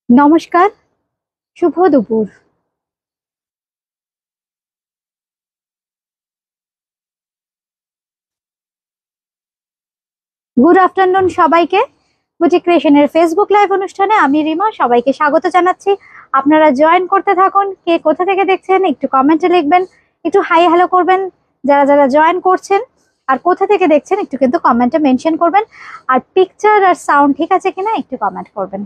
নমস্কার, শুভ দুপুর। Good afternoon সবাইকে। বুটিক ক্রিয়েশনের ফেসবুক লাইভ অনুষ্ঠানে আমি রিমা সবাইকে স্বাগত জানাচ্ছি। আপনারা জয়েন করতে থাকুন। কে কোথা থেকে দেখছেন একটু কমেন্টে লিখবেন, একটু হাই হ্যালো করবেন যারা যারা জয়েন করছেন। আর কোথা থেকে দেখছেন একটু কিন্তু কমেন্টে মেনশন করবেন। আর পিকচার আর সাউন্ড ঠিক আছে কিনা একটু কমেন্ট করবেন।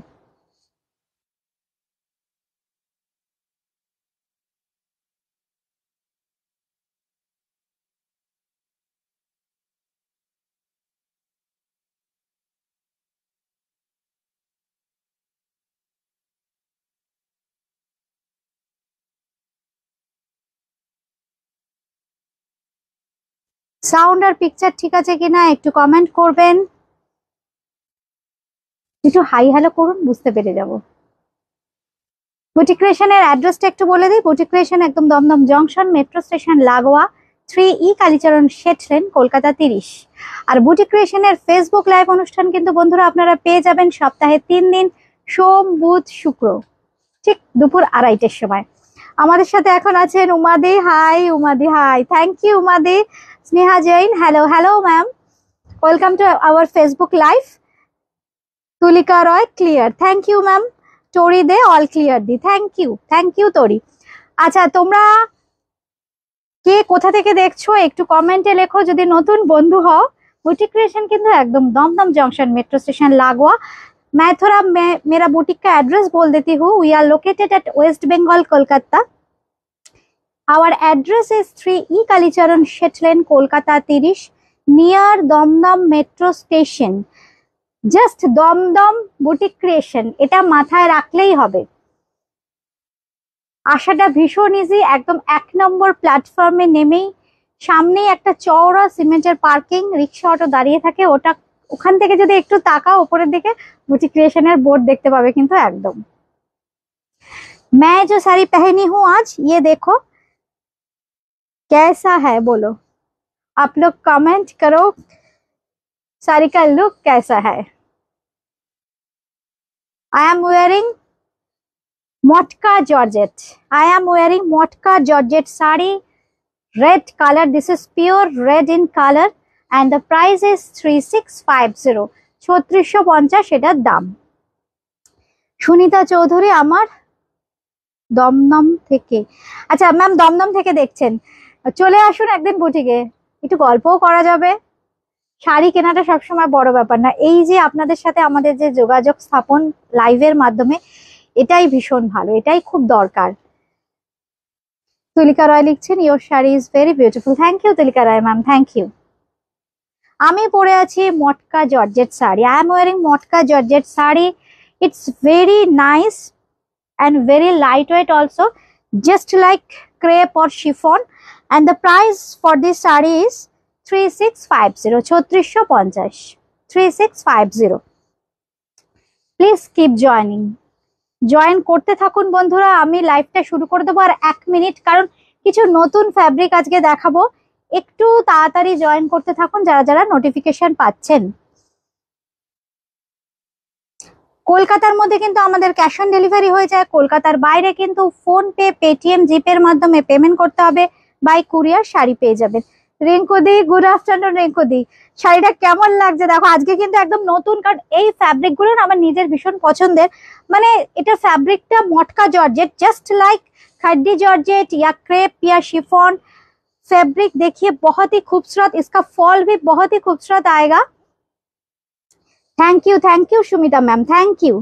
সাউন্ড আর পিকচার ঠিক আছে কিনা একটু কমেন্ট করবেন, একটু হাই হ্যালো করুন, বুঝতে পেরে যাব। বুটিক ক্রিয়েশনের অ্যাড্রেসটা একটু বলে দিই। বুটিক ক্রিয়েশন একদম দমদম জংশন মেট্রো স্টেশন লাগোয়া 3E কালীচরণ শেঠ লেন, কলকাতা 30। আর বুটিক ক্রিয়েশনের ফেসবুক লাইভ অনুষ্ঠান কিন্তু বন্ধুরা আপনারা পেয়ে যাবেন সপ্তাহে 3 দিন, সোম বুধ শুক্র, ঠিক দুপুর 2:30টার সময়। আমাদের সাথে এখন আছেন উমাদি। হাই উমাদি, হাই, থ্যাংক ইউ উমাদি। Sneha Jain, hello hello ma'am, welcome to our Facebook live. Tulika Roy, clear, thank you ma'am. Tori Dey, all clear দি, থ্যাংক ইউ তরি। আচ্ছা, তোমরা কে কোথা থেকে দেখছো একটু কমেন্টে লেখো। যদি নতুন বন্ধু হও, বুটিक क्रिएशन কিন্তু একদম दमदम जंक्शन मेट्रो स्टेशन लागोआ। मैं थोड़ा मेरा बुटीक का एड्रेस बोल देती हूँ। We are located at West Bengal Kolkata. Our address is 3E Kalicharan Sheth lane, Kolkata 30, near Dum Dum metro station. Just Dum Dum boutique creation, এটা মাথায় রাখলেই হবে। আসাটা ভীষণ ইজি। একদম 1 নম্বর প্ল্যাটফর্মে নেমেই সামনেই একটা চওড়া সিমেন্টের পার্কিং, রিক্সা অটো দাঁড়িয়ে থাকে। ওখান থেকে যদি একটু তাকাও উপরের দিকে, বুটিক ক্রিয়েশনের বোর্ড দেখতে পাবে কিন্তু একদম। मैं जो साड़ी पहनी हूँ आज, ये देखो कैसा है, बोलो आप लोग कमेंट करो, साड़ी का लुक कैसा है। I am wearing Motka Georgette. I am wearing Motka Georgette sari, red color. This is pure red in color and the price is 3650. 3650 এটার দাম। সুনিতা চৌধুরী, আমার দমদম থেকে। আচ্ছা ম্যাম, দমদম থেকে দেখছেন, চলে আসুন একদিন বুটিকে, একটু গল্পও করা যাবে। শাড়ি কেনাটা সবসময় বড় ব্যাপার না, এই যে আপনাদের সাথে আমাদের যে যোগাযোগ স্থাপন লাইভের মাধ্যমে, এটাই ভীষণ ভালো, এটাই খুব দরকার। তুলিকা রয় লিখছেন, your sari is very beautiful. Thank you Tulika Roy ma'am, thank you. আমি পরে আছি matka georgette sari. I am wearing matka georgette sari. It's very nice and very lightweight also, just like crepe or chiffon, and the price for this saree is 3650. 3650, 3650. Please keep joining. Join করতে থাকুন বন্ধুরা। আমি লাইভটা শুরু করে দেবো আর 1 মিনিট, কারণ কিছু নতুন ফ্যাব্রিক আজকে দেখাবো। একটু তাড়াতাড়ি জয়েন করতে থাকুন যারা যারা নোটিফিকেশন পাচ্ছেন। কলকাতার মধ্যে কিন্তু আমাদের ক্যাশ অন ডেলিভারি হয়ে যায়। কলকাতার বাইরে কিন্তু ফোন পে, পেটিএম, জিপের মাধ্যমে পেমেন্ট করতে হবে। বাই কুরিয়ার শাড়ি পেয়ে যাবেন। রিঙ্কুদি, গুড আফটারনুন রিঙ্কুদি। শাড়িটা কেমন লাগছে দেখো। আজকে কিন্তু একদম নতুন, কারণ এই ফ্যাব্রিক গুলো আমার নিজের ভীষণ পছন্দের। মানে এটা ফ্যাব্রিকটা মটকা जॉर्जेट, जस्ट लाइक खड्डी जॉर्जेट या क्रेप या शिफॉन। फैब्रिक देखिए बहुत ही खूबसूरत, इसका फॉल भी बहुत ही खूबसूरत आएगा। Thank you Sumita ma'am, thank you.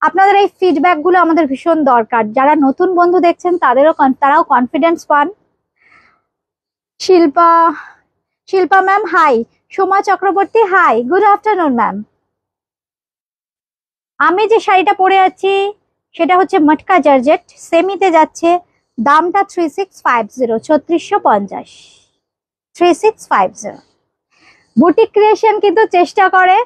আপনাদের এই ফিডব্যাক গুলো আমাদের ভীষণ দরকার। যারা নতুন বন্ধু দেখছেন তারাও কনফিডেন্স পান। Shilpa ma'am hi. Soma Chakraborty hi, good afternoon ma'am. আমি যে শাড়িটা পরে আছি সেটা হচ্ছে মটকা জর্জেট, সেমিতে যাচ্ছে। দামটা 3650, 3650, 3650। বুটিক ক্রিয়েশন কিন্তু চেষ্টা করে,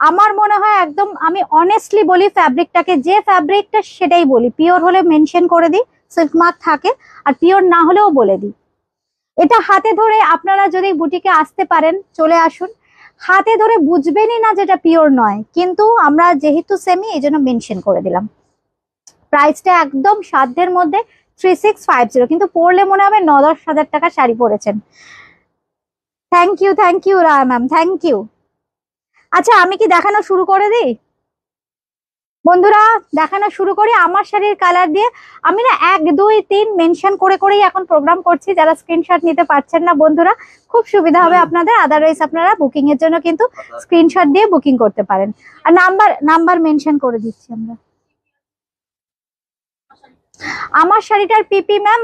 আমার মনে হয় একদম, আমি অনেস্টলি বলি ফ্যাব্রিকটাকে, যে ফ্যাব্রিকটা সেটাই বলি। পিওর হলে মেনশন করে দিই, সিল্ক মার্ক থাকে, আর পিওর না হলেও বলে দিই। এটা হাতে ধরে আপনারা যদি বুটিকে আসতে পারেন, চলে আসুন। হাতে ধরে বুঝবেনই না যেটা পিওর নয়, কিন্তু আমরা যেহেতু সেমি এই জন্য মেনশন করে দিলাম। প্রাইসটা একদম সাধ্যের মধ্যে 3650, কিন্তু পরলে মনে হবে 9-10 হাজার টাকা শাড়ি পরেছেন। Thank you Roy ma'am, thank you. আচ্ছা আমি কি দেখানো শুরু করে দিই বন্ধুরা? দেখানো শুরু করি আমার শাড়ির কালার দিয়ে। আমি না 1 2 3 মেনশন করে করেই এখন প্রোগ্রাম করছি। যারা স্ক্রিনশট নিতে পারছেন না বন্ধুরা, খুব সুবিধা হবে আপনাদের। আদারওয়াইজ আপনারা বুকিং এর জন্য কিন্তু স্ক্রিনশট দিয়ে বুকিং করতে পারেন। আর নাম্বার মেনশন করে দিচ্ছি আমরা। আমার শাড়িটার পিপি ম্যাম,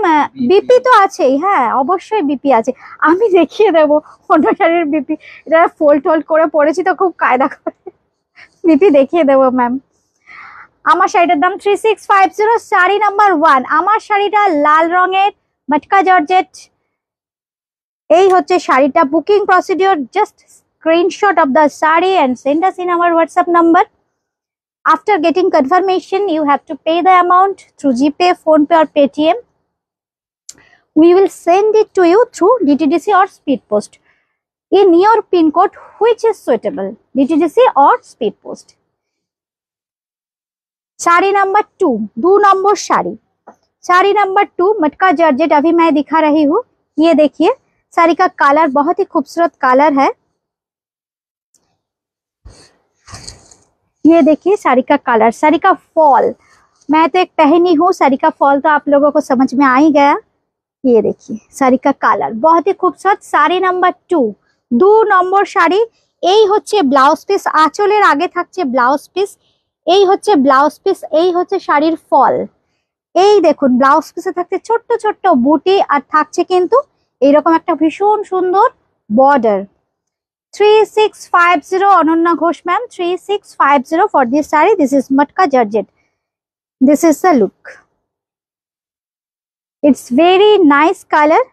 বিপি তো আছেই, হ্যাঁ অবশ্যই বিপি আছে। আমি দেখিয়ে দেবো অন্য শাড়ির বিপি, এটা ফোল্ড করে পরেছি তো খুব কায়দা করে বিপি দেখিয়ে দেবো ম্যাম। আমার শাড়িটার দাম 3650, শাড়ি নাম্বার 1। আমার শাড়িটা লাল রঙের মটকা জর্জেট। এই হচ্ছে শাড়িটা। Booking procedure, just screenshot of the sari and send us in our WhatsApp number. After getting confirmation, you have to pay the amount through GPay, PhonePe or Paytm. We will send it to you through DTDC or Speed Post in your pin code which is suitable, DTDC or Speed Post. Sari number 2, 2 number sari. Sari number 2 मटका georgette अभी मैं दिखा रही हूँ। ये देखिए साड़ी का colour बहुत ही खूबसूरत कलर है। ये देखिए साड़ी का कलर, साड़ी का फॉल। मैं तो एक पहनी हूँ, साड़ी का फॉल तो आप लोगों को समझ में आ ही गया। ये देखिए साड़ी का कलर बहुत ही खूबसूरत। Sari number 2, 2 number sari. এই হচ্ছে ব্লাউজ পিস, আঁচলের আগে থাকছে ব্লাউজ পিস। এই হচ্ছে ব্লাউজ পিস, এই হচ্ছে শাড়ির ফল। এই দেখুন ব্লাউজ পিসে থাকছে ছোট্ট ছোট্ট বুটি, আর থাকছে কিন্তু এইরকম একটা ভীষণ সুন্দর border. 3650 Ananya Ghosh ma'am, 3650 for this saree. This is matka georgette. This is the look. It's very nice color.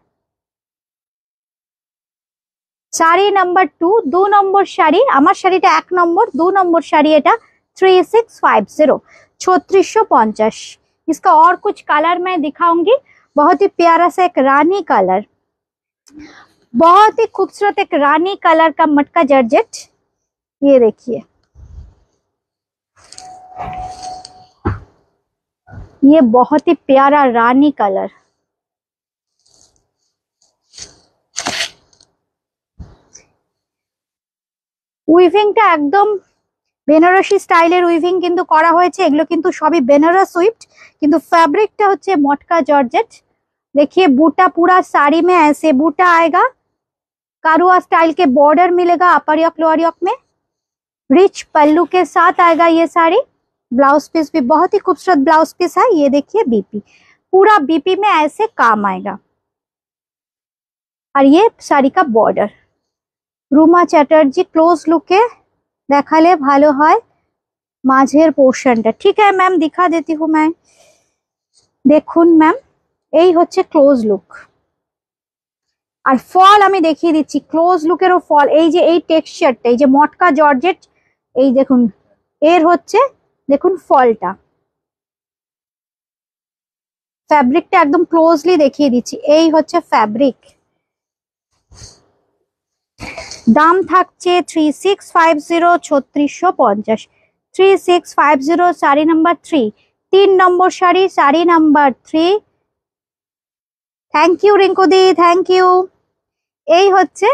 Sari number 2, 2 নম্বর শাড়ি। আমার শাড়িটা 1 নম্বর, 2 নম্বর শাড়ি এটা 3650, 3650। इसका और कुछ कलर मैं दिखाऊंगी। बहुत ही प्यारा सा एक रानी कलर, बहुत ही खूबसूरत एक रानी कलर का मटका जॉर्जेट। ये देखिए ये बहुत ही प्यारा रानी कलर। উইভিংটা একদম বেনারসি স্টাইলের উইভিং কিন্তু করা হয়েছে। এগুলো কিন্তু সবই বেনারস উইভড, কিন্তু ফैब्रिकটা হচ্ছে মটকা জর্জেট। देखिए बूटा पूरा साड़ी में ऐसे बूटा आएगा, कारुआ स्टाइल के बॉर्डर मिलेगा अपर योक लोअर योक में। रिच पल्लू के साथ आएगा ये साड़ी। ब्लाउज पीस भी बहुत ही खूबसूरत ब्लाउज पीस है। ये देखिए बीपी, पूरा बीपी में ऐसे काम आएगा। और ये साड़ी का बॉर्डर। রুমা চ্যাটার্জি ক্লোজ লুকে দেখালে ভালো হয় মাঝের পোর্শনটা। ঠিক আছে ম্যাম, দিখা দেতি হু मैं। দেখুন ম্যাম এই হচ্ছে ক্লোজ লুক, আর ফল আমি দেখিয়ে দিচ্ছি। ক্লোজ লুকেরও ফল, এই যে এই টেক্সচারটা, এই যে মটকা জর্জেট, এই দেখুন এর হচ্ছে দেখুন ফলটা। ফ্যাব্রিকটা একদম ক্লোজলি দেখিয়ে দিচ্ছি। এই হচ্ছে ফ্যাব্রিক। দাম থাকছে 3650, 3650, 3650 শাড়ি নাম্বার 3, 3 নম্বর sari, sari number 3। Thank you রিঙ্কুদি, থ্যাংক ইউ। এই হচ্ছে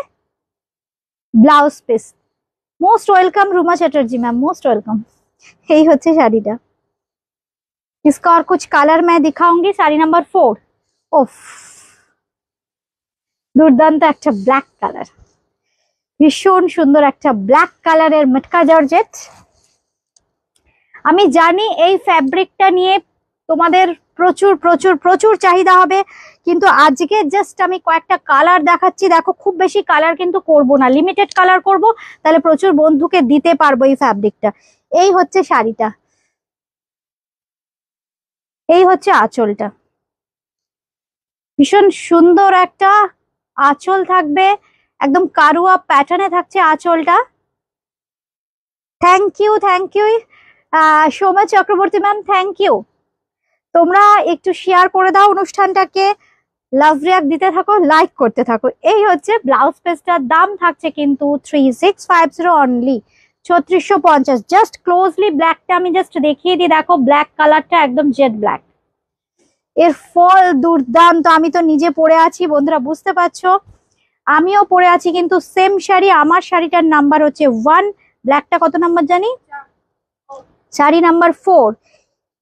blouse piece. Most welcome Ruma Chatterjee ma'am, most welcome. এই হচ্ছে শাড়িটা। इसका और कुछ कलर मैं दिखाऊंगी। শাড়ি নাম্বার 4, ওফ দুর্দান্ত একটা ব্ল্যাক কালার, ভীষণ সুন্দর একটা ব্ল্যাক কালারের মটকা জর্জেট। আমি জানি এই ফ্যাব্রিকটা নিয়ে তোমাদের প্রচুর প্রচুর প্রচুর চাহিদা হবে, কিন্তু আজকে জাস্ট আমি কয়েকটা কালার দেখাচ্ছি। দেখো খুব বেশি কালার কিন্তু করব না, লিমিটেড কালার করব, তাহলে প্রচুর বন্ধুকে দিতে পারবো এই ফ্যাব্রিকটা। এই হচ্ছে শাড়িটা, এই হচ্ছে আঁচলটা। ভীষণ সুন্দর একটা আঁচল থাকবে, একদম কারুয়া প্যাটার্নে থাকছে আঁচলটা। Thank you Soumya Chakraborty ma'am, thank you. তোমরা একটু শেয়ার করে দাও অনুষ্ঠানটাকে, লাভ রিয়াক্ট দিতে থাকো, লাইক করতে থাকো। এই হচ্ছে ব্লাউজ পিসটার দাম থাকছে কিন্তু 3650 অনলি, 3650। জাস্ট ক্লোজলি ব্ল্যাকটা আমি জাস্ট দেখিয়ে দিই, দেখো ব্ল্যাক কালারটা একদম জেড ব্ল্যাক। এর ফল দুর্দান্ত, আমি তো নিজে পরে আছি বন্ধুরা, বুঝতে পারছো আমিও পরে আছি কিন্তু সেম শাড়ি। আমার শাড়িটার নাম্বার হচ্ছে 1, ব্ল্যাকটা কত নাম্বার জানি, শাড়ি नंबर 4।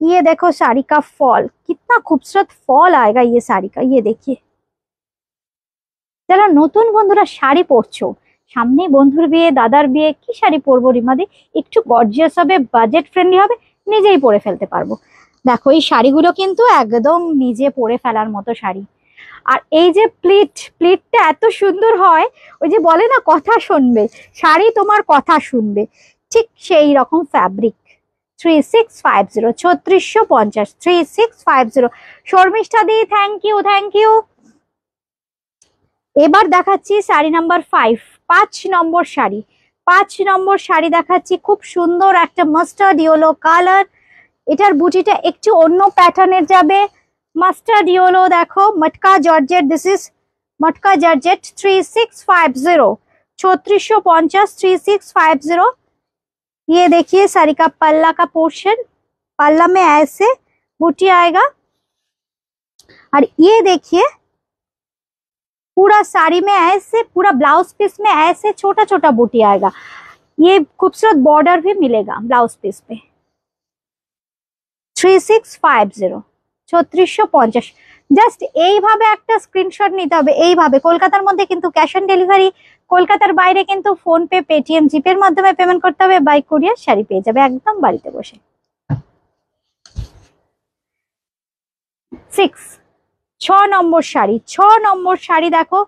ये देखो साड़ी का फॉल, कितना खूबसूरत फॉल आएगा ये साड़ी का। ये देखिए, যারা নতুন বন্ধুরা শাড়ি পরছো, সামনে বন্ধুর বিয়ে, দাদার বিয়ে, কি শাড়ি পরবো রিমাদি, একটু গর্জিয়াস হবে, বাজেট ফ্রেন্ডলি হবে, নিজেই পরে ফেলতে পারবো। দেখো এই শাড়িগুলো কিন্তু একদম নিজে পরে ফেলার মতো শাড়ি। আর এই যে প্লিটটা এত সুন্দর হয়, ওই যে বলে না কথা শুনবে, শাড়ি তোমার কথা শুনবে, ঠিক সেই রকম fabric. 3650, 3650, 3650। Sharmistha di thank you, thank you. এবার দেখাচ্ছি শাড়ি নাম্বার 5, 5 নম্বর শাড়ি। 5 নম্বর শাড়ি দেখাচ্ছি, খুব সুন্দর একটা মাস্টার্ড ইয়েলো কালার। এটার বুটিটা একটু অন্য প্যাটার্নের যাবে, মাস্টার্ড ইয়েলো। দেখো মটকা জর্জেট, দিস ইজ मटका जॉर्जेट 3650, 3650, 3650। ये देखिए साड़ी का पल्ला का पोर्शन, पल्ला में ऐसे बूटी आएगा और ये देखिए पूरा साड़ी में ऐसे, पूरा ब्लाउज पीस में ऐसे छोटा छोटा बूटी आएगा। ये खूबसूरत बॉर्डर भी मिलेगा ब्लाउज पीस पे। 3650, 3650। জাস্ট এইভাবে একটা স্ক্রিনশট নিতে হবে, এইভাবে। কলকাতার মধ্যে কিন্তু ক্যাশ অন ডেলিভারি, কলকাতার বাইরে কিন্তু ফোন পে, পেটিএম, জিপের মাধ্যমে পেমেন্ট করতে হবে। বাই কুরিয়ার শাড়ি পেয়ে যাবে একদম বাড়িতে বসে। 6 নম্বর শাড়ি, 6 নম্বর শাড়ি দেখো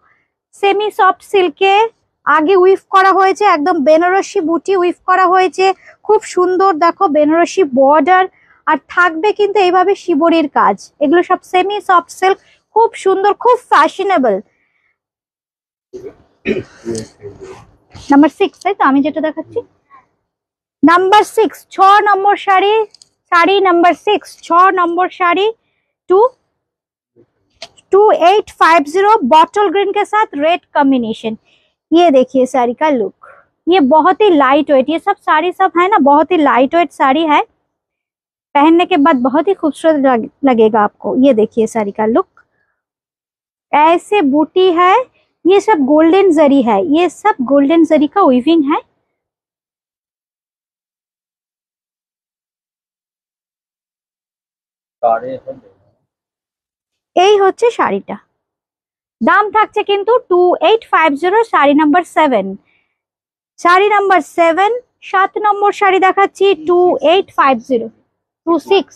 সেমি সফট সিল্কে, আগে উইভ করা হয়েছে, একদম বেনারসি বুটি উইভ করা হয়েছে, খুব সুন্দর। দেখো বেনারসি বর্ডার, আর থাকবে কিন্তু এইভাবে শিবরির কাজ। এগুলো সব সেমি সফট সিল্ক, খুব সুন্দর, খুব ফ্যাশনেবল। নাম্বার 6, তাই তো আমি যেটা দেখাচ্ছি নাম্বার 6, 6 নম্বর শাড়ি, শাড়ি নাম্বার 6, 6 নম্বর শাড়ি 2850, बॉटल ग्रीन के साथ रेड कॉम्बिनेशन। ये देखिए साड़ी का लुक, ये बहुत ही लाइट वेट, ये सब साड़ी सब है ना, बहुत ही लाइट वेट साड़ी है, पहनने के बाद बहुत ही खूबसूरत लगेगा आपको। ये देखिए साड़ी का लुक, ऐसे बूटी है, ये सब गोल्डन जरी है, ये सब गोल्डन जरी का वीविंग है। এই হচ্ছে শাড়িটা, দাম থাকছে কিন্তু 2850, শাড়ি নাম্বার 7, শাড়ি নাম্বার 7। 7 নম্বর শাড়ি দেখাচ্ছি 2850,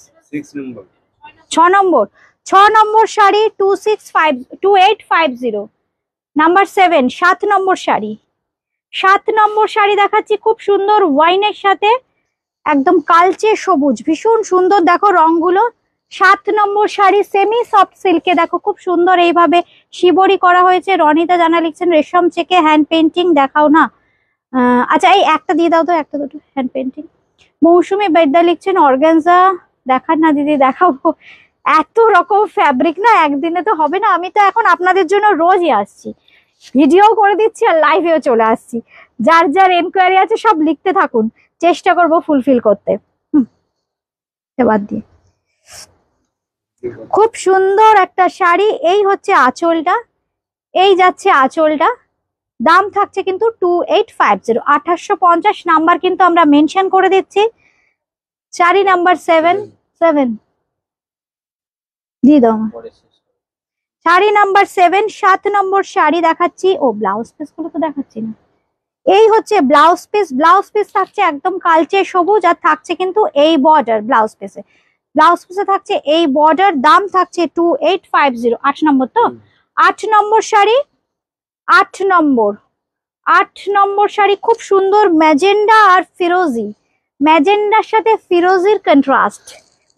6 নম্বর, 6 নম্বর শাড়ি 2850, নাম্বার 7, 7 নম্বর শাড়ি। 7 নম্বর শাড়ি দেখাচ্ছি, খুব সুন্দর ওয়াইনের সাথে একদম কালচে সবুজ, ভীষণ সুন্দর। দেখো রংগুলো। 7 নম্বর শাড়ি সেমি সফট সিল্কে, দেখো খুব সুন্দর এইভাবে শিবরি করা হয়েছে। রনিতা জানা লিখছেন রেশম চেকে হ্যান্ড পেন্টিং দেখাও না। আচ্ছা এই একটা দিয়ে দাও তো, একটা দুটো হ্যান্ড পেন্টিং। মৌসুমী বেদ্দা লিখছেন অর্গানজা দেখান না দিদি, দেখাবো। এত রকম ফ্যাব্রিক না, একদিনে তো হবে না। আমি তো এখন আপনাদের জন্য রোজই আসছি, ভিডিও করে দিচ্ছি আর লাইভেও চলে আসছি। যার যার এনকোয়ারি আছে সব লিখতে থাকুন, চেষ্টা করব ফুলফিল করতে। বাদ দিয়ে খুব সুন্দর একটা শাড়ি। এই হচ্ছে আঁচলটা, এই যাচ্ছে আঁচলটা। দাম থাকছে কিন্তু 2850, 2850 নাম্বার কিন্তু আমরা মেনশন করে দিচ্ছি। শাড়ি নাম্বার 7 দিয়ে দাও। শাড়ি নাম্বার 7, 7 নম্বর শাড়ি দেখাচ্ছি। ও ব্লাউজ পিস গুলো তো দেখাচ্ছি না। এই হচ্ছে ব্লাউজ পিস, ব্লাউজ পিস থাকছে একদম কালচে সবুজ, আর থাকছে কিন্তু এই বর্ডার ব্লাউজ পিসে, ব্লাউজ পিসে থাকছে এই বর্ডার। দাম থাকছে 2850। 8 নম্বর তো, 8 নম্বর শাড়ি, 8 নম্বর, 8 নম্বর শাড়ি খুব সুন্দর ম্যাজেন্ডা আর ফিরোজি, ম্যাজেন্ডার সাথে ফিরোজির কন্ট্রাস্ট,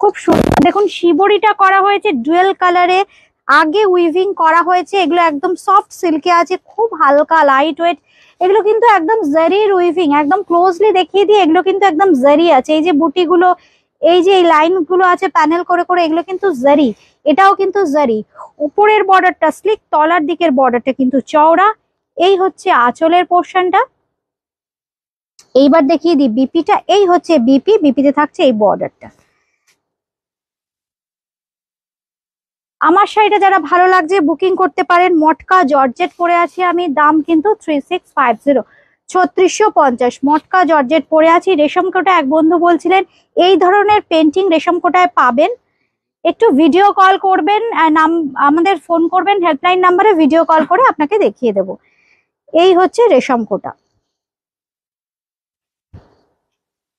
খুব সুন্দর। দেখুন শিবরিটা করা হয়েছে ডুয়েল কালারে, আগে উইভিং করা হয়েছে। এগুলো একদম সফট সিল্কে আছে, খুব হালকা লাইট ওয়েট। এগুলো কিন্তু একদম জারির উইভিং, একদম ক্লোজলি দেখিয়ে দিয়ে, এগুলো কিন্তু একদম জারি আছে। এই যে বুটিগুলো, এই যে এই লাইন গুলো আছে প্যানেল করে করে, এগুলো কিন্তু জারি, এটাও কিন্তু জারি। উপরের বর্ডারটা স্লিক, তলার দিকের বর্ডারটা কিন্তু চওড়া। এই হচ্ছে আঁচলের পোর্শনটা, এইবার দেখিয়ে দিই বিপিটা। এই হচ্ছে বিপি, বিপিতে থাকছে এই বর্ডারটা। আমার শাড়িটা যারা ভালো লাগছে বুকিং করতে পারেন। মটকা জর্জেট পরে আছি আমি, দাম কিন্তু 3650, 3650 মটকা জর্জেট পরে আছি। রেশম কোটা এক বন্ধু বলছিলেন এই ধরনের পেন্টিং রেশম কোটায় পাবেন, একটু ভিডিও কল করবেন, নাম আমাদের ফোন করবেন হেল্পলাইন নাম্বারে, ভিডিও কল করে আপনাকে দেখিয়ে দেব। এই হচ্ছে রেশম কোটা,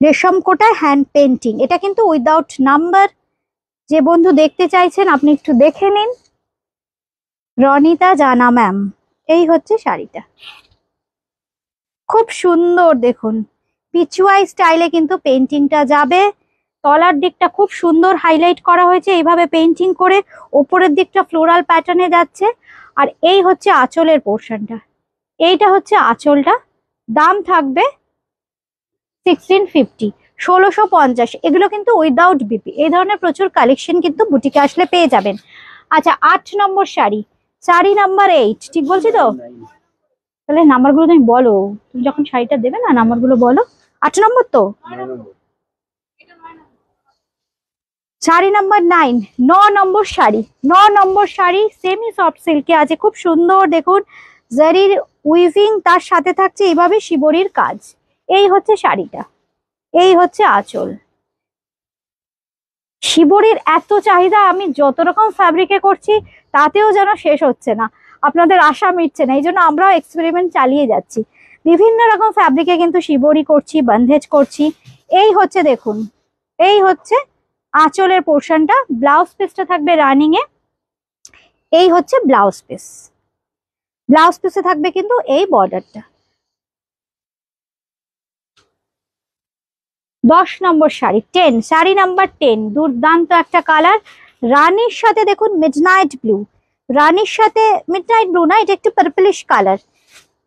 রেশম কোটা হ্যান্ড পেন্টিং। এটা কিন্তু উইদাউট নাম্বার। যে বন্ধু দেখতে চাইছেন আপনি একটু দেখে নিন। রনিতা জানা ম্যাম, এই হচ্ছে শাড়িটা, খুব সুন্দর দেখুন। পিচওয়াই স্টাইলে কিন্তু পেন্টিংটা যাবে। তলার দিকটা খুব সুন্দর হাইলাইট করা হয়েছে এইভাবে পেন্টিং করে, ওপরের দিকটা ফ্লোরাল প্যাটার্নে যাচ্ছে। আর এই হচ্ছে আঁচলের পোর্শনটা, এইটা হচ্ছে আঁচলটা। দাম থাকবে 1650, 1650। এগুলো কিন্তু উইদাউট বিপি। এই ধরনের প্রচুর কালেকশন কিন্তু বুটিকে আসলে পেয়ে যাবেন। আচ্ছা 8 নম্বর শাড়ি, শাড়ি নাম্বার 8, ঠিক বলছি তো? তাহলে নাম্বারগুলো তুমি বলো, তুমি যখন শাড়িটা দেবে না নাম্বারগুলো বলো। 8 নম্বর তো, শাড়ি নাম্বার 9, 9 নম্বর শাড়ি। 9 নম্বর শাড়ি সেমি সফট সিল্কে আছে, খুব সুন্দর দেখুন জারির উইভিং, তার সাথে থাকছে এইভাবে শিবরির কাজ। এই হচ্ছে শাড়িটা, এই হচ্ছে আঁচল। শিবরির এত চাহিদা, আমি যত রকম ফ্যাব্রিকে করছি তাতেও যেন শেষ হচ্ছে না, আপনাদের আশা মিটছে না। এই জন্য আমরাও এক্সপেরিমেন্ট চালিয়ে যাচ্ছি, বিভিন্ন রকম ফ্যাব্রিকে কিন্তু শিবরি করছি, বন্ধেজ করছি। এই হচ্ছে দেখুন, এই হচ্ছে আঁচলের পোর্শনটা। ব্লাউজ পিসটা থাকবে রানিং এ। এই হচ্ছে ব্লাউজ পিস, ব্লাউজ পিসে থাকবে কিন্তু এই বর্ডারটা। 10 নম্বর শাড়ি 10, শাড়ি নাম্বার 10, দুর্দান্ত একটা কালার। রানীর সাথে দেখুন মিডনাইট ব্লু, রানীর সাথে মিডনাইট ব্লু না, এটা একটু পার্পলিশ কালার,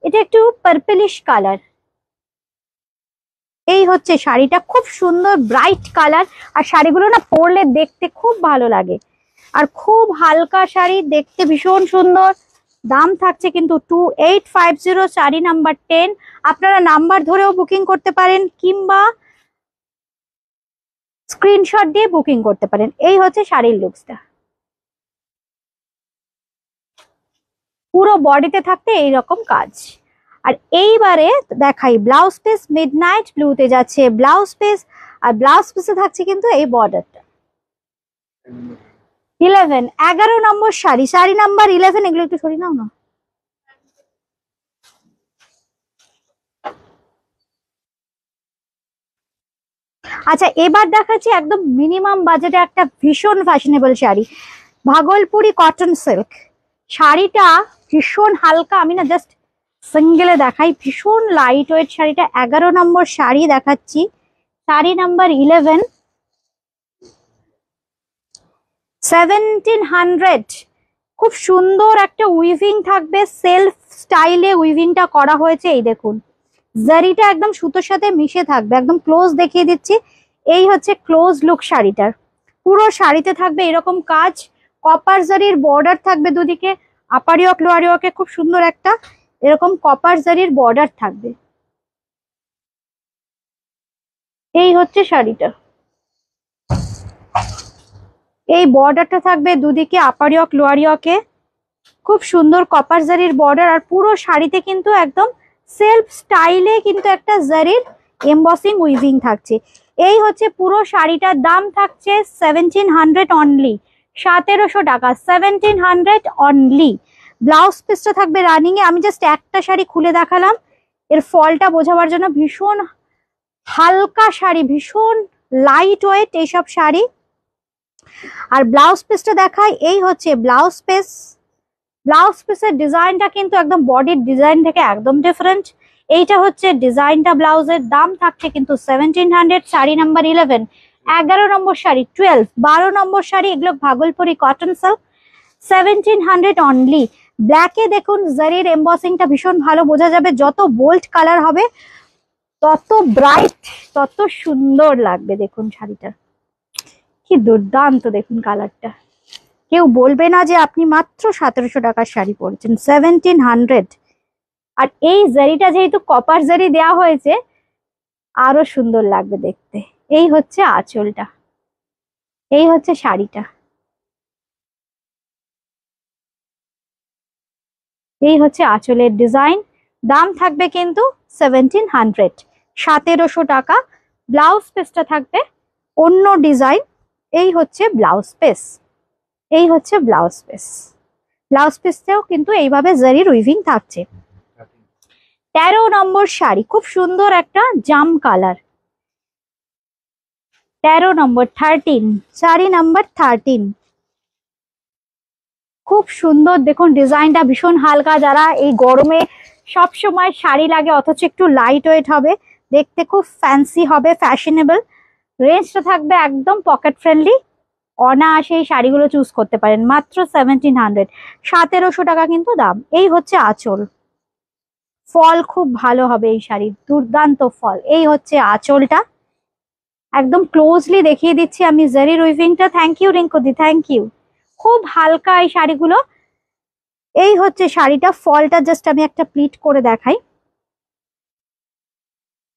এটা একটু পার্পলিশ কালার। এই হচ্ছে শাড়িটা, খুব সুন্দর ব্রাইট কালার। আর শাড়িগুলো না পরলে দেখতে খুব ভালো লাগে, আর খুব হালকা শাড়ি, দেখতে ভীষণ সুন্দর। দাম থাকছে কিন্তু 2850, শাড়ি নাম্বার 10। আপনারা নাম্বার ধরেও বুকিং করতে পারেন কিংবা স্ক্রিনশট দিয়ে বুকিং করতে পারেন। এই হচ্ছে শাড়ির লুকসটা, পুরো বডিতে থাকতে এইরকম কাজ। আর এইবারে দেখাই ব্লাউজ পিস, মিডনাইট ব্লুতে যাচ্ছে ব্লাউজ পিস, আর ব্লাউজ পিসে থাকছে কিন্তু এই বর্ডারটা। 11, 11 নম্বর শাড়ি, শাড়ি নাম্বার 11। এগুলো একটু সরিয়ে নাও না। আচ্ছা এবার দেখাচ্ছি একদম মিনিমাম বাজেটে একটা ভীষণ fashionable sari, Bhagalpuri cotton silk. শাড়িটা ভীষণ হালকা, আমি না জাস্ট সিঙ্গেলে দেখাই, ভীষণ লাইট ওয়েট শাড়িটা। 11 নম্বর শাড়ি দেখাচ্ছি, শাড়ি নাম্বার 11, 1700। খুব সুন্দর একটা উইভিং থাকবে, সেলফ স্টাইলে উইভিংটা করা হয়েছে। এই দেখুন জারিটা একদম সুতোর সাথে মিশে থাকবে, একদম ক্লোজ দেখিয়ে দিচ্ছি। এই হচ্ছে ক্লোজ লুক শাড়িটার। পুরো শাড়িতে থাকবে এরকম কাজ, কপার জারির বর্ডার থাকবে দুদিকে, আপারিয়ক লোয়ারিয়কে খুব সুন্দর একটা এরকম কপার জারির বর্ডার থাকবে। এই হচ্ছে শাড়িটা, এই বর্ডারটা থাকবে দুদিকে আপারিয়ক লোয়ারিয়কে, খুব সুন্দর কপার জারির বর্ডার। আর পুরো শাড়িতে কিন্তু একদম সেলফ স্টাইলে কিন্তু একটা জারির এমবসিং উইভিং থাকছে। এই হচ্ছে পুরো শাড়িটার দাম থাকছে 1700 অনলি, 1700 টাকা, 1700 অনলি। ব্লাউজ পিসটা থাকবে রানিং এ। আমি জাস্ট একটা শাড়ি খুলে দেখালাম এর ফলটা বোঝাবার জন্য। ভীষণ হালকা শাড়ি, ভীষণ লাইট ওয়েট এইসব শাড়ি। আর ব্লাউজ পিসটা দেখাই, এই হচ্ছে ব্লাউজ পিস। ব্লাউজ পিসের ডিজাইনটা কিন্তু একদম বডির ডিজাইন থেকে একদম ডিফারেন্ট। এইটা হচ্ছে ডিজাইনটা ব্লাউজের। দাম থাকছে কিন্তু 1700, শাড়ি নাম্বার 11। 11 নম্বর শাড়ি 12, 12 নম্বর শাড়ি, এগুলো ভাগলপুরি কটন সিল্ক, 1700 অনলি। ব্ল্যাকে দেখুন জারির এমবসিংটা ভীষণ ভালো বোঝা যাবে, যত বোল্ড কালার হবে তত ব্রাইট তত সুন্দর লাগবে। দেখুন শাড়িটা কি দুর্দান্ত, দেখুন কালারটা। কেউ বলবে না যে আপনি মাত্র 1700 টাকার শাড়ি পরেছেন, 1700। আর এই জারিটা যেহেতু কপার জারি দেওয়া হয়েছে, আরো সুন্দর লাগবে দেখতে। এই হচ্ছে আঁচলটা, এই হচ্ছে শাড়িটা, এই হচ্ছে আঁচলের ডিজাইন। দাম থাকবে কিন্তু 1700, 1700 টাকা। ব্লাউজ পিসটা থাকবে অন্য ডিজাইন। এই হচ্ছে ব্লাউজ পিস, এই হচ্ছে ব্লাউজ পিস। ব্লাউজ পিসটাও কিন্তু এইভাবে জারির উইভিং থাকছে। 13 নম্বর শাড়ি, খুব সুন্দর একটা জাম কালার। 13 নম্বর 13, শাড়ি নাম্বার 13। খুব সুন্দর দেখুন ডিজাইনটা, ভীষণ হালকা। যারা এই গরমে সব সময় শাড়ি লাগে অথচ একটু লাইট ওয়েট হবে, দেখতে খুব ফ্যান্সি হবে, ফ্যাশনেবল। রেঞ্জটা থাকবে একদম পকেট ফ্রেন্ডলি, অনায়াসে এই শাড়িগুলো চুজ করতে পারেন মাত্র 1700, 1700 টাকা কিন্তু দাম। এই হচ্ছে আঁচল, ফল খুব ভালো হবে এই শাড়ির, দুর্দান্ত ফল। এই হচ্ছে আঁচলটা, একদম ক্লোজলি দেখিয়ে দিচ্ছি আমি জারির উইভিংটা। থ্যাংক ইউ রিঙ্কুদি, থ্যাংক ইউ। খুব হালকা এই শাড়িগুলো। এই হচ্ছে শাড়িটা, ফলটা জাস্ট আমি একটা প্লিট করে দেখাই।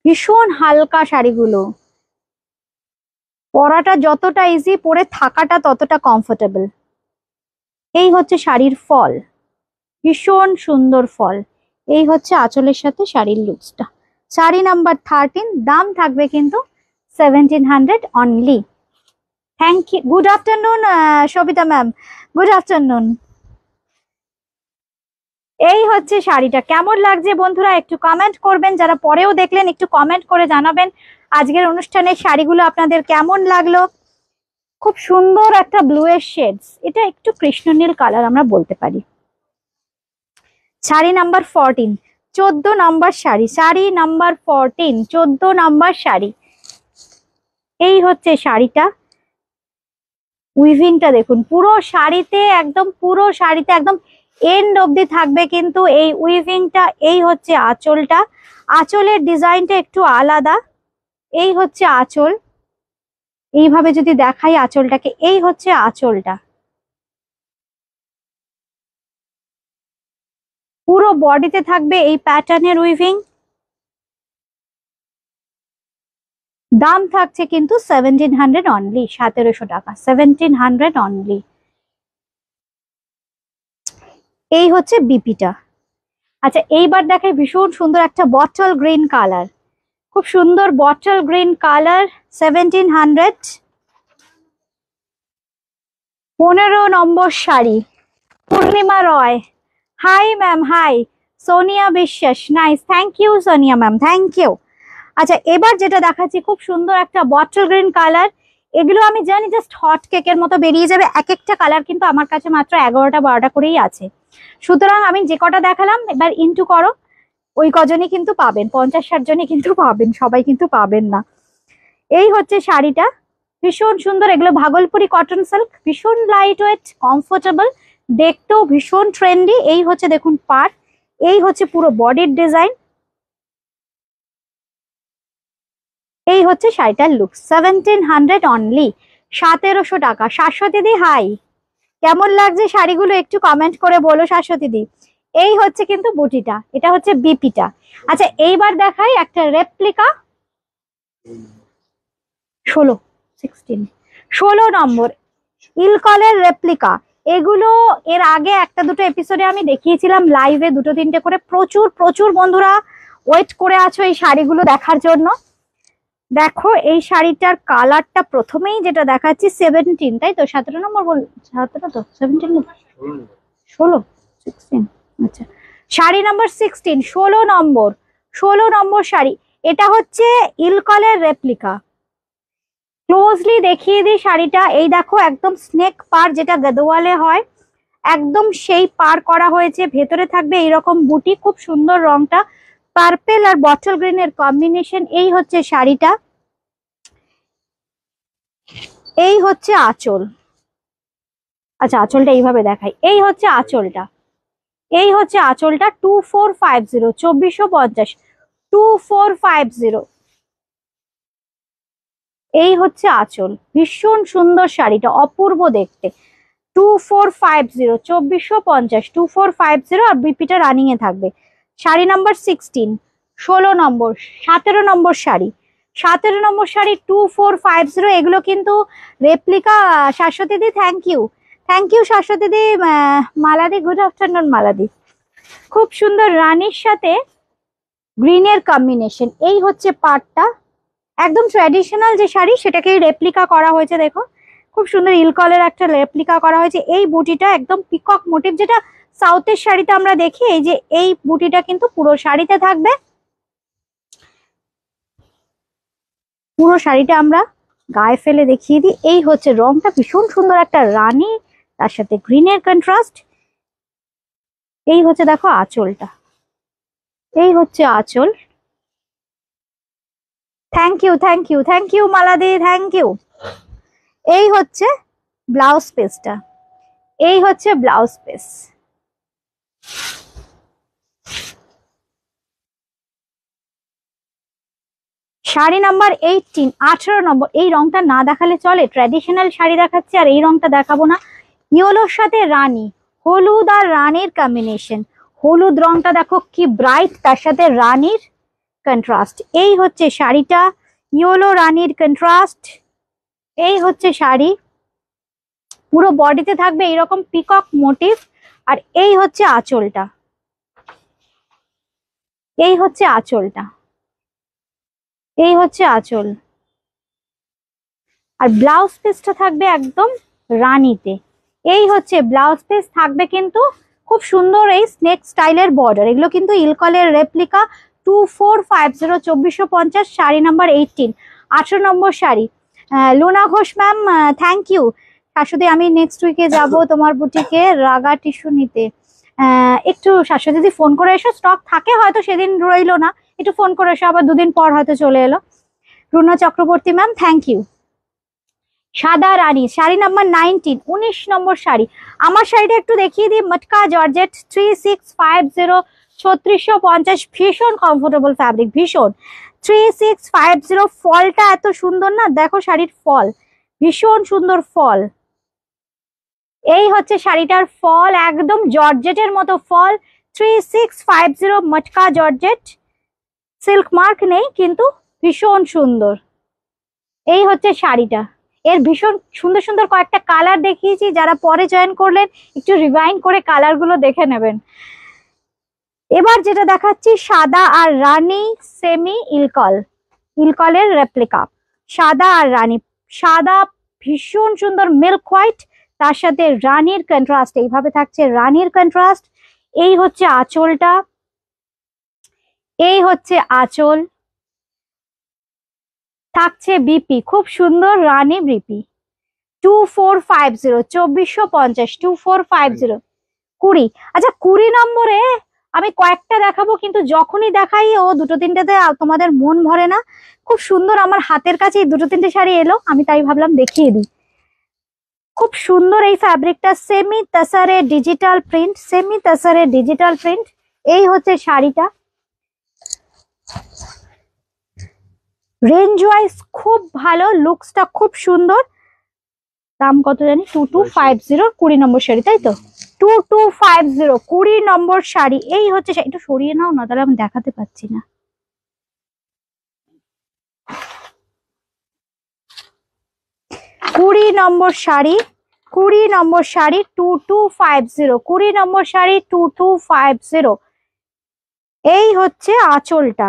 ভীষণ হালকা শাড়িগুলো, পরাটা যতটা ইজি, পরে থাকাটা ততটা কমফোর্টেবল। এই হচ্ছে শাড়ির ফল, ভীষণ সুন্দর ফল। এই হচ্ছে আঁচলের সাথে শাড়ির লুকসটা। শাড়ি নাম্বার 13, দাম থাকবে কিন্তু 1700 only. Thank you, good afternoon Sabita ma'am, good afternoon. এই হচ্ছে শাড়িটা, কেমন লাগছে বন্ধুরা একটু কমেন্ট করবেন। যারা পরেও দেখলেন একটু কমেন্ট করে জানাবেন আজকের অনুষ্ঠানের শাড়িগুলো আপনাদের কেমন লাগলো। খুব সুন্দর একটা ব্লু এর শেডস, এটা একটু কৃষ্ণনীল কালার আমরা বলতে পারি। শাড়ি নাম্বার 14, 14 নম্বর শাড়ি, শাড়ি নাম্বার 14, 14 নম্বর শাড়ি। এই হচ্ছে শাড়িটা, উইভিংটা দেখুন পুরো শাড়িতে, একদম পুরো শাড়িতে একদম এন্ড অবধি থাকবে কিন্তু এই উইভিংটা। এই হচ্ছে আঁচলটা, আঁচলের ডিজাইনটা একটু আলাদা। এই হচ্ছে আঁচল, এইভাবে যদি দেখাই আঁচলটাকে, এই হচ্ছে আঁচলটা। পুরো বডিতে থাকবে এই প্যাটার্নের উইভিং। দাম থাকছে কিন্তু 1700 অনলি, 1700 টাকা, 1700 অনলি। এই হচ্ছে বিপিটা। আচ্ছা এইবার দেখাই ভীষণ সুন্দর একটা বটল গ্রিন কালার, খুব সুন্দর বটল গ্রিন কালার, 1700। 15 নম্বর শাড়ি, Purnima Roy, hi ma'am, hi Sonia Biswas, nice, thank you Sonia ma'am, thank you. আচ্ছা এবার যেটা দেখাচ্ছি খুব সুন্দর একটা বটল গ্রিন কালার। এগুলো আমি জানি জাস্ট হট কেকের মতো বেরিয়ে যাবে, এক একটা কালার কিন্তু আমার কাছে মাত্র 11টা 12টা করেই আছে। সুতরাং আমি যে কটা দেখালাম এবার ইনটু করো, ওই কজনই কিন্তু পাবেন, 50-60 জনই কিন্তু পাবেন, সবাই কিন্তু পাবেন না। এই হচ্ছে শাড়িটা, ভীষণ সুন্দর। এগুলো ভাগলপুরি কটন সিল্ক, ভীষণ লাইট ওয়েট, কমফোর্টেবল, দেখতেও ভীষণ ট্রেন্ডি। এই হচ্ছে দেখুন পাড়, এই হচ্ছে পুরো বডির ডিজাইন। এই হচ্ছে শাড়িটার লুক, 1700 অনলি, 1700 টাকা। শাশ্বতী দি হাই, কেমন লাগছে শাড়িগুলো একটু কমেন্ট করে বলো শাশ্বতী দি। এই হচ্ছে কিন্তু বুটিটা, এটা হচ্ছে বিপিটা। আচ্ছা এইবার দেখাই একটা রেপ্লিকা, 16 নম্বর ইলকলের রেপ্লিকা। এগুলো এর আগে একটা দুটো এপিসোডে আমি দেখিয়েছিলাম লাইভে, দুটো তিনটে করে। প্রচুর প্রচুর বন্ধুরা ওয়েট করে আছো এই শাড়িগুলো দেখার জন্য। দেখো এই শাড়িটার কালারটা প্রথমেই যেটা দেখাচ্ছি 17, তাই তো? 17 নম্বর বল, 17 তো 17, 16, 16, আচ্ছা শাড়ি নাম্বার 16, 16 নম্বর, 16 নম্বর শাড়ি। এটা হচ্ছে ইলকলের রেপ্লিকা। ক্লোজলি দেখিয়ে দিই শাড়িটা। এই দেখো একদম স্নেক পার, যেটা গদওয়ালে হয়, একদম সেই পার করা হয়েছে। ভেতরে থাকবে এইরকম বুটি, খুব সুন্দর রংটা, পার্পেল আর বটল গ্রিন এর কম্বিনেশন। এই হচ্ছে শাড়িটা, এই হচ্ছে আঁচল। আচ্ছা আঁচলটা এইভাবে দেখাই, এই হচ্ছে আঁচলটা, এই হচ্ছে আঁচলটা। 2450, 2450, 2450। এই হচ্ছে আঁচল, ভীষণ সুন্দর শাড়িটা, অপূর্ব দেখতে। 2450, 2450, 2450। আর বিপিটা রানিং এ থাকবে। শাড়ি নাম্বার 16, 16 নম্বর, 17 নম্বর শাড়ি, 17 নম্বর শাড়ি 2450, এগুলো কিন্তু রেপ্লিকা। শাশ্বতী দি thank you, thank you Shashwati দি। মালাদি গুড আফটারনুন মালাদি। খুব সুন্দর রানীর সাথে গ্রিনের কম্বিনেশন। এই হচ্ছে পাটটা, একদম ট্র্যাডিশনাল যে শাড়ি সেটাকেই রেপ্লিকা করা হয়েছে। দেখো খুব সুন্দর ইলকলের একটা রেপ্লিকা করা হয়েছে। এই বুটিটা একদম পিকক মোটিভ, যেটা সাউথের শাড়িতে আমরা দেখি। এই যে এই বুটিটা কিন্তু পুরো শাড়িতে থাকবে। পুরো শাড়িটা আমরা গায়ে ফেলে দেখিয়ে দিই। এই হচ্ছে রংটা, ভীষণ সুন্দর একটা রানী, তার সাথে গ্রিনের কন্ট্রাস্ট। এই হচ্ছে দেখো আঁচলটা, এই হচ্ছে আঁচল। Thank you thank you thank you মালাদি, থ্যাংক ইউ। এই হচ্ছে ব্লাউজ পিসটা, এই হচ্ছে blouse piece. Sari number 18, 18 number. এই রংটা না দেখালে চলে, ট্র্যাডিশনাল শাড়ি দেখাচ্ছে আর এই রংটা দেখাবো না। ইয়েলোর সাথে রানী, হলুদ আর রানীর কম্বিনেশন। হলুদ রংটা দেখো কি ব্রাইট, তার সাথে রানীর কন্ট্রাস্ট। এই হচ্ছে শাড়িটা, ইয়েলো রানীর কন্ট্রাস্ট। এই হচ্ছে শাড়ি, পুরো বডিতে থাকবে এরকম পিকক মোটিভ। আর এই হচ্ছে আঁচলটা, এই হচ্ছে আঁচলটা, এই হচ্ছে আঁচল। আর ব্লাউজ পিসটা থাকবে একদম রানীতে। এই হচ্ছে ব্লাউজ পিস থাকবে, কিন্তু খুব সুন্দর এই স্নেক স্টাইলের বর্ডার। এগুলো কিন্তু ইলকলের replica. 2450, 2450, sari number 18, 18 number sari. Luna Ghosh ma'am thank you. শাশুদি আমি নেক্সট উইকে যাব তোমার বুটিকে রাগা টিস্যু নিতে। একটু শাশুদি দিদি ফোন করে এসো, স্টক থাকে হয়তো সেদিন রইলো না, একটু ফোন করে এসো, আবার দুদিন পর হয়তো চলে এলো। Runa Chakraborty ma'am thank you. সাদা রানী, শাড়ি নাম্বার 19, 19 নম্বর শাড়ি। আমার শাড়িটা একটু দেখিয়ে দিই। মটকা জর্জেট 3650, 3650, ভীষণ কমফোর্টেবল ফ্যাব্রিক, ভীষণ। 3650, ফলটা এত সুন্দর না, দেখো শাড়ির ফল, ভীষণ সুন্দর ফল। এই হচ্ছে শাড়িটার ফল, একদম জর্জেটের মতো ফল। 3650 মটকা জর্জেট, সিল্ক মার্ক নেই কিন্তু ভীষণ সুন্দর। এই হচ্ছে শাড়িটা, এর ভীষণ সুন্দর সুন্দর কয়েকটা কালার দেখিয়েছি, যারা পরে জয়েন করলেন একটু রিভাইন্ড করে কালার গুলো দেখে নেবেন। এবার যেটা দেখাচ্ছি সাদা আর রানী সেমি ইলকল, ইলকলের রেপ্লিকা। সাদা আর রানী, সাদা ভীষণ সুন্দর মিল্ক হোয়াইট, তার সাথে রানীর কন্ট্রাস্ট। এইভাবে থাকছে রানীর কন্ট্রাস্ট। এই হচ্ছে আঁচলটা, এই হচ্ছে আঁচল, থাকছে বিপি, খুব সুন্দর রানী বিপি। 2450, 2450, 2450, 20। আচ্ছা 20 নম্বরে আমি কয়েকটা দেখাবো, কিন্তু যখনই দেখাই ও দুটো তিনটেতে তোমাদের মন ভরে না। খুব সুন্দর, আমার হাতের কাছে এই দুটো তিনটে শাড়ি এলো, আমি তাই ভাবলাম দেখিয়ে দিই। খুব সুন্দর এই ফ্যাব্রিকটা, সেমি তাসারে ডিজিটাল প্রিন্ট, সেমি তাসারে ডিজিটাল প্রিন্ট। এই হচ্ছে শাড়িটা, রেঞ্জ ওয়াইজ খুব ভালো, লুকসটা খুব সুন্দর। দাম কত জানি? 2250, 20 নম্বর শাড়ি, তাই তো? 2250, 20 নম্বর শাড়ি। এই হচ্ছে, একটু সরিয়ে নাও না, তাহলে আমি দেখাতে পাচ্ছি না। কুড়ি নম্বর শাড়ি, 20 নম্বর শাড়ি 2250, 20 নম্বর শাড়ি 2250। এই হচ্ছে আঁচলটা,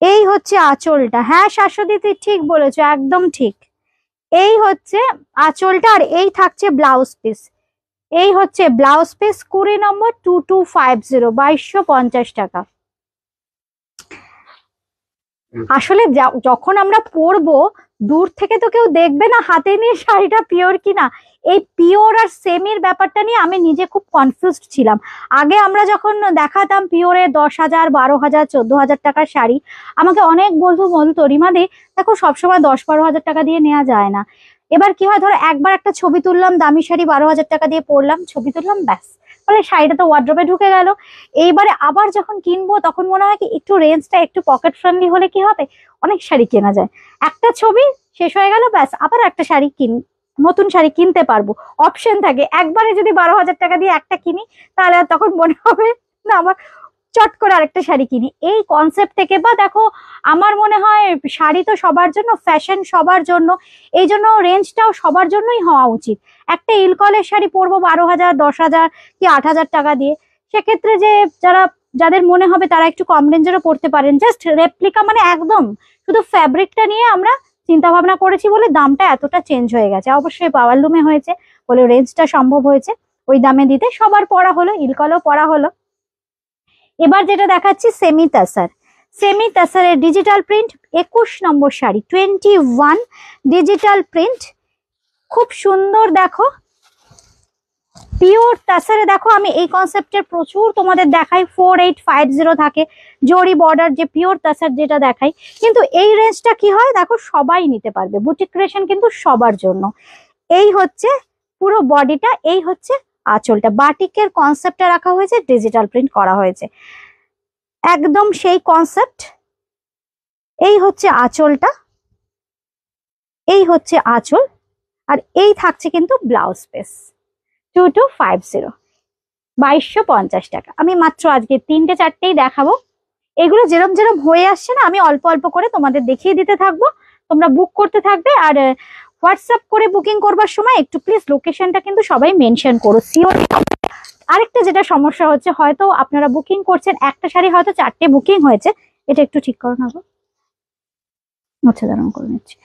এই হচ্ছে আঁচলটা। হ্যাঁ শাশ্বতী তুই ঠিক বলেছো, একদম ঠিক। এই হচ্ছে আঁচলটা, আর এই থাকছে ব্লাউজ পিস। এই হচ্ছে ব্লাউজ পিস, 20 নম্বর 2250, 2250 টাকা। আসলে যখন আমরা পরবো দূর থেকে তো কেউ দেখবে না হাতে নিয়ে শাড়িটা পিওর কিনা। এই পিওর আর সেমির ব্যাপারটা নিয়ে আমি নিজে খুব কনফিউজড ছিলাম। আগে আমরা যখন দেখাতাম পিওরে 10,000, 12,000, 14,000 টাকার শাড়ি, আমাকে অনেক বলতো রিমাদি দেখো সবসময় 10-12,000 টাকা দিয়ে নেওয়া যায় না। এবার কি হয়, ধরো একবার একটা ছবি তুললাম, দামি শাড়ি 12,000 টাকা দিয়ে পরলাম, ছবি তুললাম, ব্যাস, বলে শাড়িটা তো ওয়ার্ড্রোবে ঢুকে গেল। এইবারে আবার যখন কিনবো তখন মনে হয় কি একটু রেঞ্জটা একটু পকেট ফ্রেন্ডলি হলে কি হবে, অনেক শাড়ি কেনা যায়। একটা ছবি শেষ হয়ে গেল, ব্যাস আবার একটা শাড়ি নতুন শাড়ি কিনতে পারবো, অপশন থাকে। একবারে যদি 12,000 টাকা দিয়ে একটা কিনি, তাহলে আর তখন মনে হবে না আমার চট করে আরেকটা শাড়ি কিনি, এই কনসেপ্ট থেকে। বা দেখো আমার মনে হয় শাড়ি তো সবার জন্য, ফ্যাশন সবার জন্য, এই জন্য রেঞ্জটাও সবার জন্যই হওয়া উচিত। একটা ইলকলের শাড়ি পরবো 12,000, 10,000 কি 8,000 টাকা দিয়ে, সেক্ষেত্রে যে যাদের মনে হবে তারা একটু কম রেঞ্জেরও পড়তে পারেন। জাস্ট রেপ্লিকা মানে একদম শুধু ফ্যাব্রিকটা নিয়ে আমরা চিন্তা ভাবনা করেছি বলে দামটা এতটা চেঞ্জ হয়ে গেছে। অবশ্যই পাওয়ার লুমে হয়েছে বলে রেঞ্জটা সম্ভব হয়েছে ওই দামে দিতে। সবার পড়া হলো, ইলকলও পড়া হলো। এবার যেটা দেখাচ্ছি সেমি তাসার। সেমি তাসারের ডিজিটাল প্রিন্ট 21 নম্বর শাড়ি, 21 ডিজিটাল প্রিন্ট, খুব সুন্দর। দেখো পিওর তাসারে, দেখো আমি এই কনসেপ্টের প্রচুর তোমাদের দেখাই, 4850 থাকে জরি বর্ডার যে পিওর তাসার যেটা দেখাই। কিন্তু এই রেঞ্জটা কি হয় দেখো, সবাই নিতে পারবে, বুটিক ক্রিয়েশন কিন্তু সবার জন্য। এই হচ্ছে পুরো বডিটা, এই হচ্ছে আঁচলটা, বাটিকের কনসেপ্টটা রাখা হয়েছে, ডিজিটাল প্রিন্ট করা হয়েছে, একদম সেই কনসেপ্ট। এই হচ্ছে আঁচলটা, এই হচ্ছে আঁচল, আর এই থাকছে কিন্তু ব্লাউজ পিস 2250, 2250 টাকা। আমি মাত্র আজকে 3-4টেই দেখাবো। এগুলো যেরম যেরম হয়ে আসছে না, আমি অল্প অল্প করে তোমাদের দেখিয়ে দিতে থাকবো, তোমরা বুক করতে থাকবে। আর হোয়াটসঅ্যাপ করে বুকিং করবার সময় একটু প্লিজ লোকেশনটা কিন্তু সবাই মেনশন করো, সিওর। আরেকটা যেটা সমস্যা হচ্ছে, হয়তো আপনারা বুকিং করছেন, একটা শাড়ি হয়তো 4টে বুকিং হয়েছে, এটা একটু ঠিক করো না গো, আচ্ছা দাঁড়ান করে নিচ্ছি।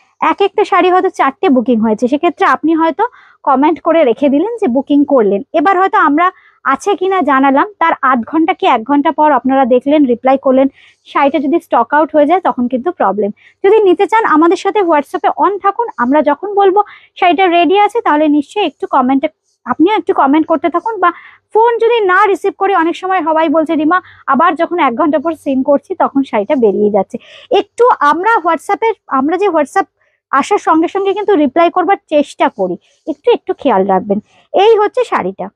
একটা শাড়ি হয়তো 4টে বুকিং হয়েছে, সেক্ষেত্রে আপনি হয়তো কমেন্ট করে রেখে দিলেন যে বুকিং করলেন, এবার হয়তো আমরা আছে কিনা জানালাম, তার আধ ঘন্টা কি 1 ঘন্টা পর আপনারা দেখলেন, রিপ্লাই করলেন, শাড়িটা যদি স্টক আউট হয়ে যায় তখন কিন্তু প্রবলেম। যদি নিতে চান আমাদের সাথে হোয়াটসঅ্যাপে অন থাকুন, আমরা যখন বলবো শাড়িটা রেডি আছে তাহলে নিশ্চয়ই একটু কমেন্টে, আপনিও একটু কমেন্ট করতে থাকুন। বা ফোন যদি না রিসিভ করি, অনেক সময় সবাই বলছে রিমা আবার যখন 1 ঘন্টা পর সিন করছি তখন শাড়িটা বেরিয়ে যাচ্ছে। একটু আমরা যে হোয়াটসঅ্যাপ আসার সঙ্গে সঙ্গে কিন্তু রিপ্লাই করবার চেষ্টা করি, একটু একটু খেয়াল রাখবেন। এই হচ্ছে শাড়িটা,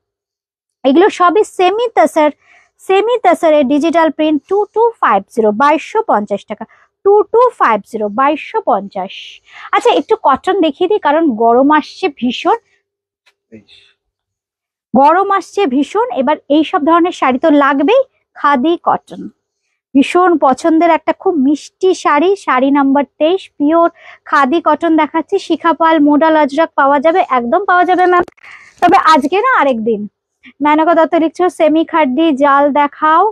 এগুলো সবই সেমি তাসারের ডিজিটাল প্রিন্ট 2250, 2250 টাকা, 2250, 2250। আচ্ছা একটু কটন দেখিয়ে দিই, কারণ গরম আসছে ভীষণ, গরম আসছে ভীষণ। এবার এইসব ধরনের শাড়ি তো লাগবেই, খাদি কটন ভীষণ পছন্দের একটা খুব মিষ্টি sari, sari number 23, pure khadi cotton দেখাচ্ছি। শিখাপাল, মোডাল, আজরাক পাওয়া যাবে, একদম পাওয়া যাবে ম্যাম, তবে আজকে না আরেকদিন। মেনকা দত্ত লিখছো সেমি খাড্ডি জাল দেখাও,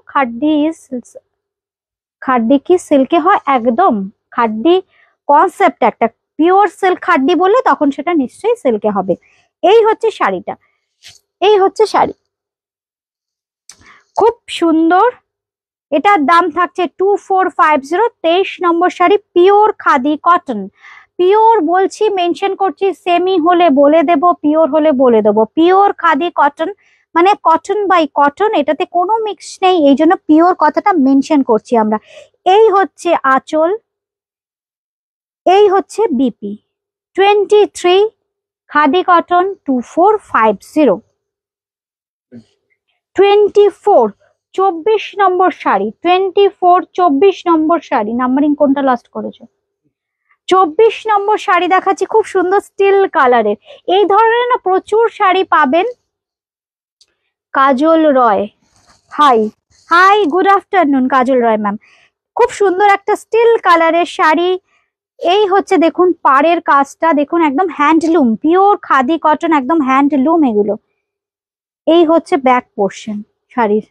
খাড্ডি কি সিল্কে হয়? একদম খাড্ডি কনসেপ্ট একটা, পিওর সিল্ক খাড্ডি বললে তখন সেটা নিশ্চয়ই সিল্কে হবে। এই হচ্ছে শাড়িটা, এই হচ্ছে শাড়ি, খুব সুন্দর। এটার দাম থাকছে 2450, 23 নম্বর শাড়ি, পিওর খাদি কটন। পিওর বলছি, মেনশন করছি, সেমি হলে বলে দেব, পিওর হলে বলে দেবো। পিওর খাদি কটন মানে কটন বাই কটন, এটাতে কোনো মিক্স নেই, এই জন্য পিওর কথাটা মেনশন করছি আমরা। এই হচ্ছে আঁচল, এই হচ্ছে বিপি 23 খাদি কটন 2450, 24 24 নম্বর শাড়ি, 24 24 নম্বর শাড়ি, নাম্বারিং কোনটা লাস্ট করেছো? 24 নম্বর শাড়ি দেখাচ্ছি, খুব সুন্দর স্টিল কালারের। এই ধরনের না প্রচুর শাড়ি পাবেন। কাজল রয়, হাই হাই, গুড আফটারনুন কাজল রয় ম্যাম। খুব সুন্দর একটা স্টিল কালারের শাড়ি। এই হচ্ছে দেখুন পাড়ের কাজটা, দেখুন একদম হ্যান্ডলুম, পিওর খাদি কটন, একদম হ্যান্ডলুম এগুলো। এই হচ্ছে ব্যাক পোর্শন শাড়ির,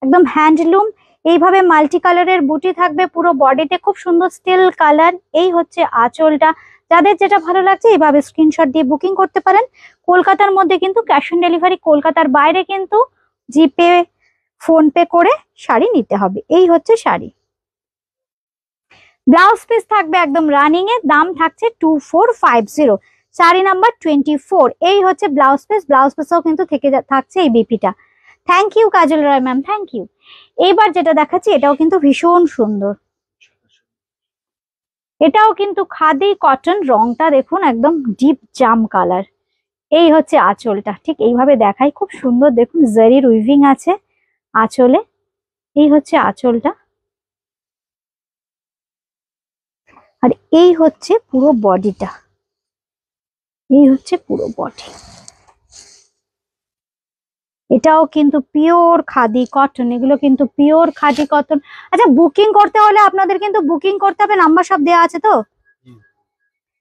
একদম হ্যান্ডলুম। এইভাবে মাল্টি কালারের বুটি থাকবে পুরো বডিতে, খুব সুন্দর স্টিল কালার। এই হচ্ছে আঁচলটা, যাদের যেটা ভালো লাগছে এইভাবে স্ক্রিনশট দিয়ে বুকিং করতে পারেন। কলকাতার মধ্যে কিন্তু ক্যাশ অন ডেলিভারি, কলকাতার বাইরে কিন্তু জিপে ফোন পে করে শাড়ি নিতে হবে। এই হচ্ছে শাড়ি, ব্লাউজ পিস থাকবে একদম রানিং এ, দাম থাকছে 2450, শাড়ি নাম্বার 24। এই হচ্ছে ব্লাউজ পিস, ব্লাউজ পিসও কিন্তু থেকে থাকছে এই বিপিটা। Thank you Kajal Roy ma'am, thank you. এইবার যেটা দেখাচ্ছি এটাও কিন্তু ভীষণ সুন্দর, এটাও কিন্তু খাদি কটন, রংটা দেখুন একদম ডিপ জাম কালার। এই হচ্ছে আঁচলটা, ঠিক এইভাবে দেখাই, খুব সুন্দর দেখুন, জারির উইভিং আছে আঁচলে। এই হচ্ছে আঁচলটা, আর এই হচ্ছে পুরো বডিটা, এই হচ্ছে পুরো বডি। এটাও কিন্তু পিওর খাদি কটন, এগুলো কিন্তু পিওর খাদি কটন। আচ্ছা, বুকিং করতে হলে আপনাদের কিন্তু বুকিং করতে হবে, নাম্বার সব দেওয়া আছে তো।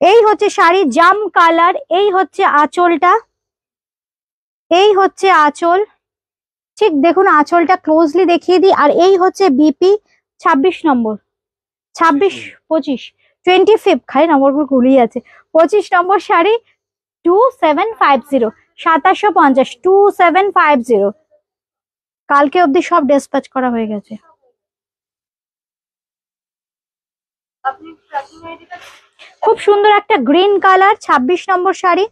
এই হচ্ছে শাড়ি, জাম কালার, এই হচ্ছে আঁচলটা, এই হচ্ছে আঁচল, ঠিক দেখুন আঁচলটা ক্লোজলি দেখিয়ে দিই। আর এই হচ্ছে বিপি 26 নম্বর, 26 25 25 খাই নম্বরগুলো গুলিয়ে আছে। 25 নম্বর শাড়ি 2750, 2750, 2750। কালকে অবধি সব ডিসপ্যাচ করা হয়ে গেছে। খুব সুন্দর একটা গ্রিন কালার, 26 নম্বর শাড়ি,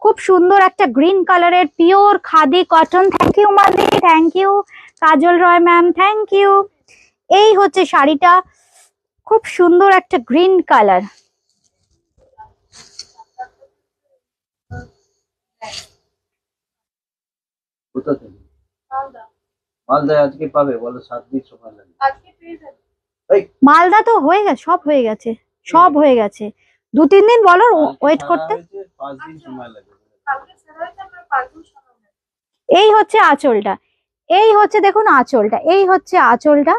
খুব সুন্দর একটা গ্রিন কালারের pure khadi cotton. Thank you মাদি, thank you Kajal Roy ma'am, thank you. এই হচ্ছে শাড়িটা, খুব সুন্দর একটা গ্রিন কালার। মালদা আজকে পাবে বলো, 7 দিন সময় লাগে। মালদা তো হয়ে গেছে, সব হয়ে গেছে, সব হয়ে গেছে। 2-3 দিন বলো ওয়েট করতে। 5 দিন সময় লাগে। এই হচ্ছে আঁচলটা, এই হচ্ছে দেখুন আঁচলটা, এই হচ্ছে আঁচলটা।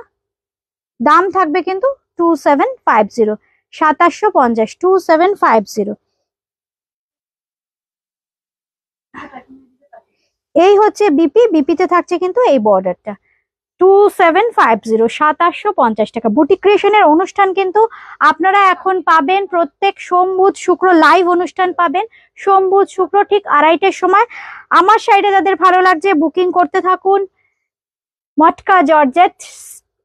দাম থাকবে কিন্তু 2750, 2750, 2750। এই হচ্ছে বিপি, বিপিতে থাকছে কিন্তু এই বর্ডারটা। 2750, 2750 টাকা। বুটিক ক্রিয়েশনের অনুষ্ঠান কিন্তু আপনারা এখন পাবেন প্রত্যেক সোম বুধ শুক্র, লাইভ অনুষ্ঠান পাবেন সোম বুধ শুক্র ঠিক 2:30টার সময়। আমার সাইডে যাদের ভালো লাগছে বুকিং করতে থাকুন। মটকা জর্জেট,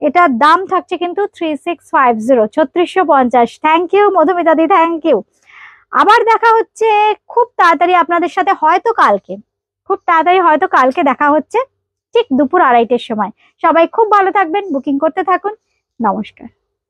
এটার দাম থাকছে কিন্তু 3650, 3650। Thank you Madhumita di, thank you. আবার দেখা হচ্ছে খুব তাড়াতাড়ি আপনাদের সাথে, হয়তো কালকে, খুব তাড়াতাড়ি হয়তো কালকে দেখা হচ্ছে ঠিক দুপুর 2:30টার সময়। সবাই খুব ভালো থাকবেন, বুকিং করতে থাকুন। নমস্কার।